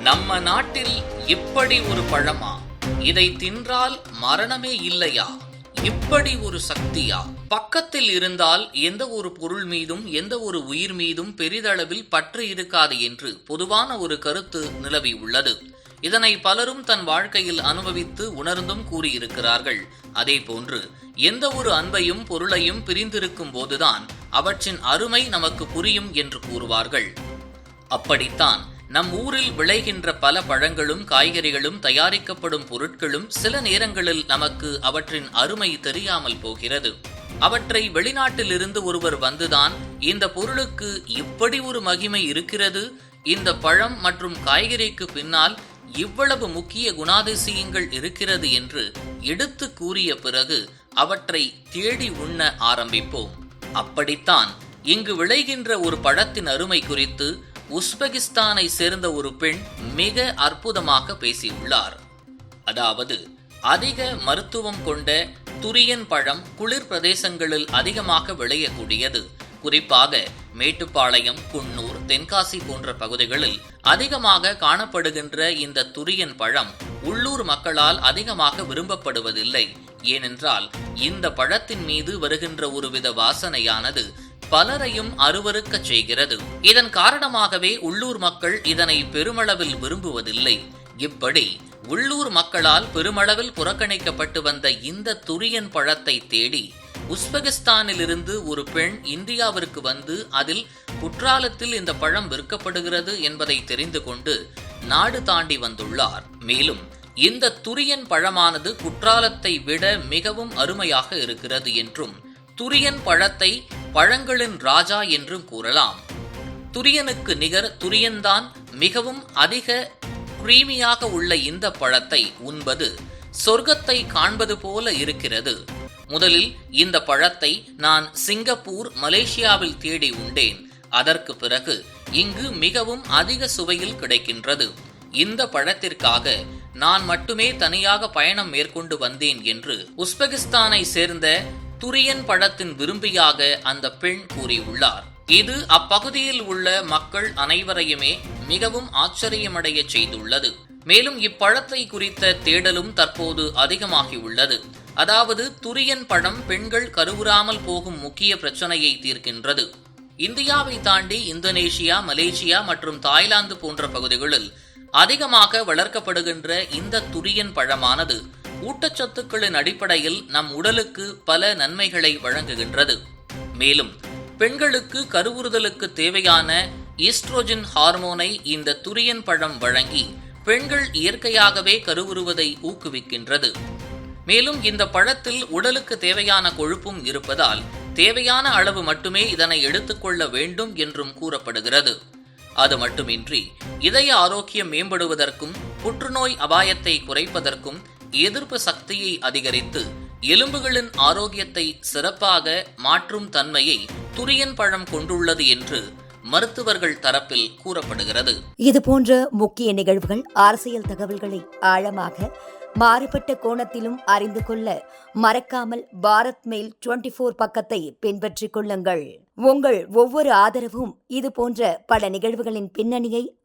நம்ம நாட்டில் இப்படி ஒரு பழமா? இதை தின்றால் மரணமே இல்லையா? இப்படி ஒரு சக்தியா? பக்கத்தில் இருந்தால் எந்த ஒரு பொருள் மீதும் எந்த ஒரு உயிர் மீதும் பெரிதளவில் பற்று இருக்காது என்று பொதுவான ஒரு கருத்து நிலவி உள்ளது. இதனை பலரும் தன் வாழ்க்கையில் அனுபவித்து உணர்ந்தும் கூறியிருக்கிறார்கள். அதே போன்று எந்த ஒரு அன்பையும் பொருளையும் பிரிந்திருக்கும் போதுதான் அவற்றின் அருமை நமக்கு புரியும் என்று கூறுவார்கள். அப்படித்தான் நம் ஊரில் விளைகின்ற பல பழங்களும் காய்கறிகளும் தயாரிக்கப்படும் பொருட்களும் சில நேரங்களில் நமக்கு அவற்றின் அருமை தெரியாமல் போகிறது. அவற்றை வெளிநாட்டிலிருந்து ஒருவர் வந்துதான் இந்த பொருளுக்கு இப்படி ஒரு மகிமை இருக்கிறது, இந்த பழம் மற்றும் காய்கறிக்கு பின்னால் இவ்வளவு முக்கிய குணாதிசயங்கள் இருக்கிறது என்று எடுத்து கூறிய பிறகு அவற்றை தேடி உண்ண ஆரம்பிப்போம். அப்படித்தான் இங்கு விளைகின்ற ஒரு பழத்தின் அருமை குறித்து உஸ்பெகிஸ்தானை சேர்ந்த ஒரு பெண் மிக அற்புதமாக பேசியுள்ளார். அதாவது, அதிக மருத்துவம் கொண்ட துரியன் பழம் குளிர் பிரதேசங்களில் அதிகமாக விளையக்கூடியது. குறிப்பாக மேட்டுப்பாளையம், குன்னூர், தென்காசி போன்ற பகுதிகளில் அதிகமாக காணப்படுகின்ற இந்த துரியன் பழம் உள்ளூர் மக்களால் அதிகமாக விரும்பப்படுவதில்லை. ஏனென்றால் இந்த பழத்தின் மீது வருகின்ற ஒருவித வாசனையானது பலரையும் அருவருக்க செய்கிறது. இதன் காரணமாகவே உள்ளூர் மக்கள் இதனை பெருமளவில் விரும்புவதில்லை. இப்படி உள்ளூர் மக்களால் பெருமளவில் புறக்கணிக்கப்பட்டு வந்த இந்த துரியன் பழத்தை தேடி உஸ்பெகிஸ்தானிலிருந்து ஒரு பெண் இந்தியாவிற்கு வந்து அதில் குற்றாலத்தில் இந்த பழம் விற்கப்படுகிறது என்பதை தெரிந்து கொண்டு நாடு தாண்டி வந்துள்ளார். மேலும் இந்த துரியன் பழமானது குற்றாலத்தை விட மிகவும் அருமையாக இருக்கிறது என்றும், துரியன் பழத்தை பழங்களின் ராஜா என்றும் கூறலாம். துரியனுக்கு நிகர் துரியன்தான். மிகவும் அதிக கிரீமியாக உள்ள இந்த பழத்தை உண்பது சொர்க்கத்தை காண்பது போல இருக்கிறது. முதலில் இந்த பழத்தை நான் சிங்கப்பூர், மலேசியாவில் தேடி உண்டேன். அதற்கு பிறகு இங்கு மிகவும் அதிக சுவையில் கிடைக்கின்றது. இந்த பழத்திற்காக நான் மட்டுமே தனியாக பயணம் மேற்கொண்டு வந்தேன் என்று உஸ்பெகிஸ்தானை சேர்ந்த துரியன் பழத்தின் விரும்பியாக அந்த பெண் கூறியுள்ளார். இது அப்பகுதியில் உள்ள மக்கள் அனைவரையுமே மிகவும் ஆச்சரியமடைய செய்துள்ளது. மேலும் இப்பழத்தை குறித்த தேடலும் தற்போது அதிகமாகியுள்ளது. அதாவது, துரியன் பழம் பெண்கள் கருவுறாமல் போகும் முக்கிய பிரச்சனையை தீர்க்கின்றது. இந்தியாவை தாண்டி இந்தோனேஷியா, மலேசியா மற்றும் தாய்லாந்து போன்ற பகுதிகளில் அதிகமாக வளர்க்கப்படுகின்ற இந்த துரியன் பழமானது ஊட்டச்சத்துக்களின் அடிப்படையில் நம் உடலுக்கு பல நன்மைகளை வழங்குகின்றது. மேலும் பெண்களுக்கு கருவுறுதலுக்கு தேவையான ஈஸ்ட்ரோஜன் ஹார்மோனை இந்த துரியன் பழம் வழங்கி பெண்கள் இயற்கையாகவே கருவுறுவதை ஊக்குவிக்கின்றது. மேலும் இந்த பழத்தில் உடலுக்கு தேவையான கொழுப்பும் இருப்பதால் தேவையான அளவு மட்டுமே இதனை எடுத்துக்கொள்ள வேண்டும் என்றும் கூறப்படுகிறது. அது மட்டுமின்றி இதய ஆரோக்கியம் மேம்படுவதற்கும், புற்றுநோய் அபாயத்தை குறைப்பதற்கும், எதிர்ப்பு சக்தியை அதிகரித்து எலும்புகளின் ஆரோக்கியத்தை சிறப்பாக மாற்றும் தன்மையை துரியன் பழம் கொண்டுள்ளது என்று மருத்துவர்கள் தரப்பில் கூறப்படுகிறது. இதுபோன்ற முக்கிய நிகழ்வுகள், அரசியல் தகவல்களை ஆழமாக மாறுபட்ட கோணத்திலும் அறிந்து கொள்ள மறக்காமல் பாரத் மெயில் 24 பக்கத்தை பின்பற்றிக் கொள்ளுங்கள். உங்கள் ஒவ்வொரு ஆதரவும் இதுபோன்ற பல நிகழ்வுகளின் பின்னணியை